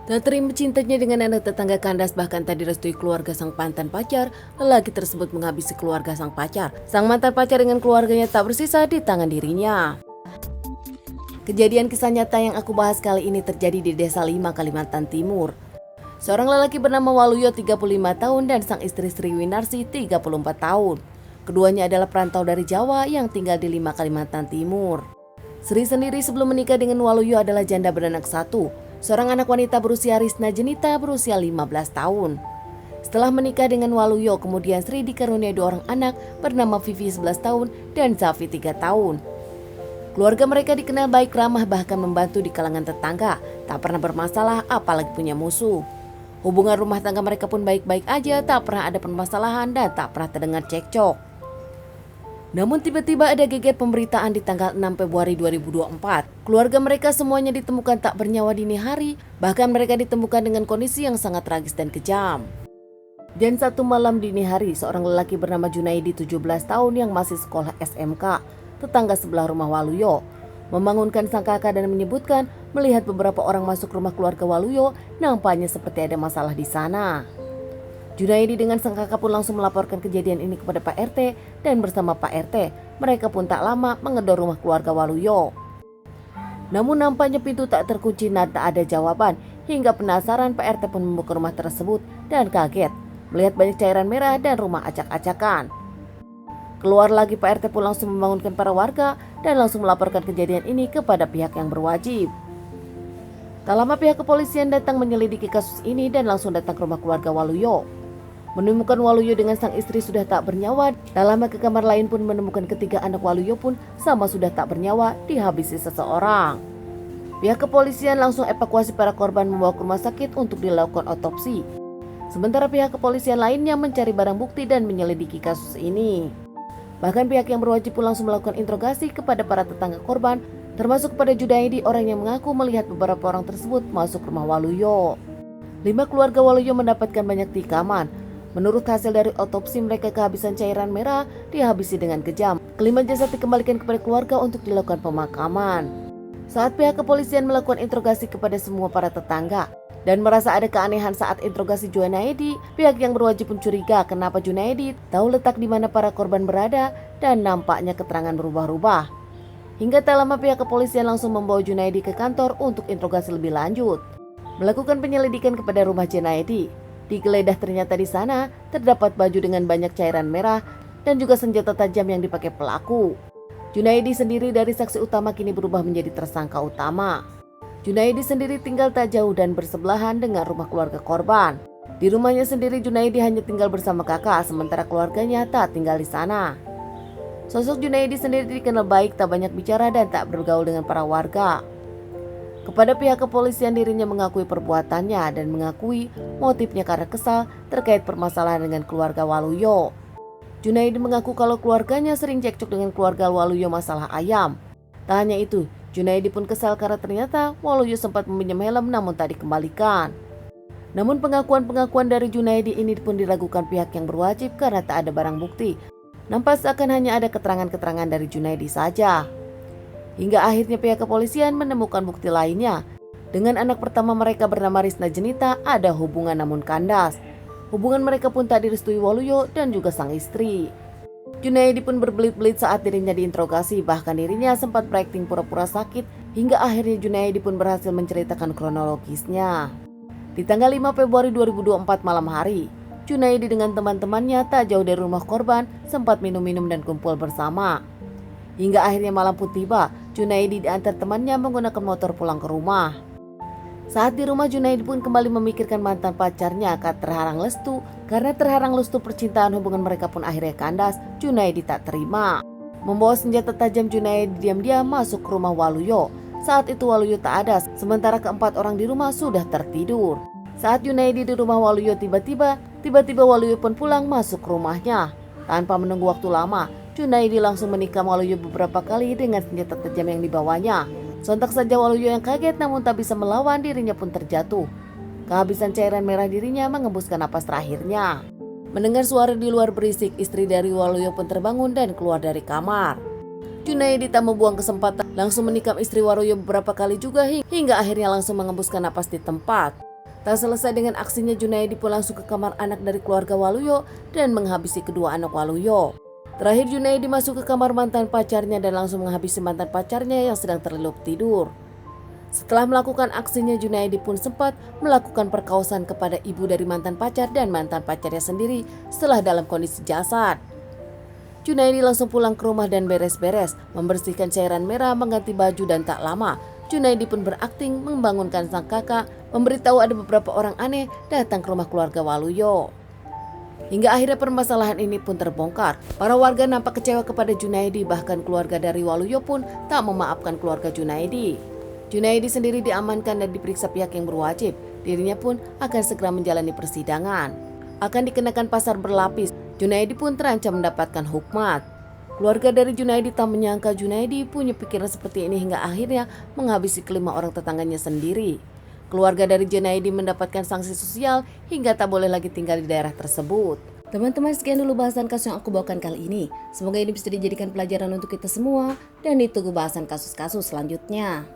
Tak terima cintanya dengan anak tetangga kandas bahkan tak direstui keluarga sang mantan pacar, lelaki tersebut menghabisi keluarga sang pacar. Sang mantan pacar dengan keluarganya tak bersisa di tangan dirinya. Kejadian kisah nyata yang aku bahas kali ini terjadi di Desa Lima, Kalimantan Timur. Seorang lelaki bernama Waluyo 35 tahun dan sang istri Sri Winarsi 34 tahun. Keduanya adalah perantau dari Jawa yang tinggal di Lima, Kalimantan Timur. Sri sendiri sebelum menikah dengan Waluyo adalah janda beranak satu. Seorang anak wanita berusia Risna Jenita berusia 15 tahun. Setelah menikah dengan Waluyo, kemudian Sri dikaruniai 2 orang anak bernama Vivi 11 tahun dan Zafi 3 tahun. Keluarga mereka dikenal baik, ramah, bahkan membantu di kalangan tetangga. Tak pernah bermasalah apalagi punya musuh. Hubungan rumah tangga mereka pun baik-baik aja, tak pernah ada permasalahan dan tak pernah terdengar cekcok. Namun tiba-tiba ada geger pemberitaan di tanggal 6 Februari 2024. Keluarga mereka semuanya ditemukan tak bernyawa dini hari, bahkan mereka ditemukan dengan kondisi yang sangat tragis dan kejam. Dan satu malam dini hari, seorang lelaki bernama Junaidi 17 tahun yang masih sekolah SMK, tetangga sebelah rumah Waluyo, membangunkan sang kakak dan menyebutkan melihat beberapa orang masuk rumah keluarga Waluyo, nampaknya seperti ada masalah di sana. Junaidi dengan sang kakak pun langsung melaporkan kejadian ini kepada Pak RT dan bersama Pak RT, mereka pun tak lama menggedor rumah keluarga Waluyo. Namun nampaknya pintu tak terkunci dan tak ada jawaban. Hingga penasaran, Pak RT pun membuka rumah tersebut dan kaget melihat banyak cairan merah dan rumah acak-acakan. Keluar lagi, Pak RT pun langsung membangunkan para warga dan langsung melaporkan kejadian ini kepada pihak yang berwajib. Tak lama pihak kepolisian datang menyelidiki kasus ini dan langsung datang ke rumah keluarga Waluyo. Menemukan Waluyo dengan sang istri sudah tak bernyawa. Tak lama ke kamar lain pun menemukan ketiga anak Waluyo pun sama sudah tak bernyawa, dihabisi seseorang. Pihak kepolisian langsung evakuasi para korban membawa ke rumah sakit untuk dilakukan otopsi. Sementara pihak kepolisian lainnya mencari barang bukti dan menyelidiki kasus ini. Bahkan pihak yang berwajib pun langsung melakukan interogasi kepada para tetangga korban, termasuk kepada Junaidi, orang yang mengaku melihat beberapa orang tersebut masuk rumah Waluyo. 5 keluarga Waluyo mendapatkan banyak tikaman. Menurut hasil dari otopsi, mereka kehabisan cairan merah, dihabisi dengan kejam. Kelima jasad dikembalikan kepada keluarga untuk dilakukan pemakaman. Saat pihak kepolisian melakukan interogasi kepada semua para tetangga dan merasa ada keanehan saat interogasi Junaidi, pihak yang berwajib pun curiga kenapa Junaidi tahu letak di mana para korban berada dan nampaknya keterangan berubah-ubah. Hingga tak lama pihak kepolisian langsung membawa Junaidi ke kantor untuk interogasi lebih lanjut. Melakukan penyelidikan kepada rumah Junaidi. Digeledah ternyata di sana terdapat baju dengan banyak cairan merah dan juga senjata tajam yang dipakai pelaku. Junaidi sendiri dari saksi utama kini berubah menjadi tersangka utama. Junaidi sendiri tinggal tak jauh dan bersebelahan dengan rumah keluarga korban. Di rumahnya sendiri Junaidi hanya tinggal bersama kakak, sementara keluarganya tak tinggal di sana. Sosok Junaidi sendiri dikenal baik, tak banyak bicara dan tak bergaul dengan para warga. Kepada pihak kepolisian, dirinya mengakui perbuatannya dan mengakui motifnya karena kesal terkait permasalahan dengan keluarga Waluyo. Junaidi mengaku kalau keluarganya sering cekcok dengan keluarga Waluyo masalah ayam. Tak hanya itu, Junaidi pun kesal karena ternyata Waluyo sempat meminjam helm namun tak dikembalikan. Namun pengakuan-pengakuan dari Junaidi ini pun diragukan pihak yang berwajib karena tak ada barang bukti. Nampak seakan hanya ada keterangan-keterangan dari Junaidi saja. Hingga akhirnya pihak kepolisian menemukan bukti lainnya. Dengan anak pertama mereka bernama Risna Jenita ada hubungan namun kandas. Hubungan mereka pun tak direstui Waluyo dan juga sang istri. Junaidi pun berbelit-belit saat dirinya diinterogasi, bahkan dirinya sempat berakting pura-pura sakit. Hingga akhirnya Junaidi pun berhasil menceritakan kronologisnya. Di tanggal 5 Februari 2024 malam hari, Junaidi dengan teman-temannya tak jauh dari rumah korban sempat minum-minum dan kumpul bersama. Hingga akhirnya malam pun tiba, Junaidi diantar temannya menggunakan motor pulang ke rumah. Saat di rumah, Junaidi pun kembali memikirkan mantan pacarnya karena terharang lestu percintaan, hubungan mereka pun akhirnya kandas. Junaidi tak terima. Membawa senjata tajam, Junaidi diam-diam masuk ke rumah Waluyo. Saat itu Waluyo tak ada, sementara keempat orang di rumah sudah tertidur. Saat Junaidi di rumah Waluyo, tiba-tiba Waluyo pun pulang masuk ke rumahnya. Tanpa menunggu waktu lama, Junaidi langsung menikam Waluyo beberapa kali dengan senjata tajam yang dibawanya. Sontak saja Waluyo yang kaget namun tak bisa melawan, dirinya pun terjatuh. Kehabisan cairan merah, dirinya mengembuskan napas terakhirnya. Mendengar suara di luar berisik, istri dari Waluyo pun terbangun dan keluar dari kamar. Junaidi tak membuang kesempatan, langsung menikam istri Waluyo beberapa kali juga hingga akhirnya langsung mengembuskan napas di tempat. Tak selesai dengan aksinya, Junaidi pun langsung ke kamar anak dari keluarga Waluyo dan menghabisi kedua anak Waluyo. Terakhir, Junaidi masuk ke kamar mantan pacarnya dan langsung menghabisi mantan pacarnya yang sedang terlelap tidur. Setelah melakukan aksinya, Junaidi pun sempat melakukan perkosaan kepada ibu dari mantan pacar dan mantan pacarnya sendiri setelah dalam kondisi jasad. Junaidi langsung pulang ke rumah dan beres-beres, membersihkan cairan merah, mengganti baju, dan tak lama Junaidi pun berakting membangunkan sang kakak, memberitahu ada beberapa orang aneh datang ke rumah keluarga Waluyo. Hingga akhirnya permasalahan ini pun terbongkar. Para warga nampak kecewa kepada Junaidi, bahkan keluarga dari Waluyo pun tak memaafkan keluarga Junaidi. Junaidi sendiri diamankan dan diperiksa pihak yang berwajib. Dirinya pun akan segera menjalani persidangan. Akan dikenakan pasar berlapis. Junaidi pun terancam mendapatkan hukmat. Keluarga dari Junaidi tak menyangka Junaidi punya pikiran seperti ini hingga akhirnya menghabisi kelima orang tetangganya sendiri. Keluarga dari Junaidi mendapatkan sanksi sosial hingga tak boleh lagi tinggal di daerah tersebut. Teman-teman, sekian dulu bahasan kasus yang aku bawakan kali ini. Semoga ini bisa dijadikan pelajaran untuk kita semua dan ditunggu bahasan kasus-kasus selanjutnya.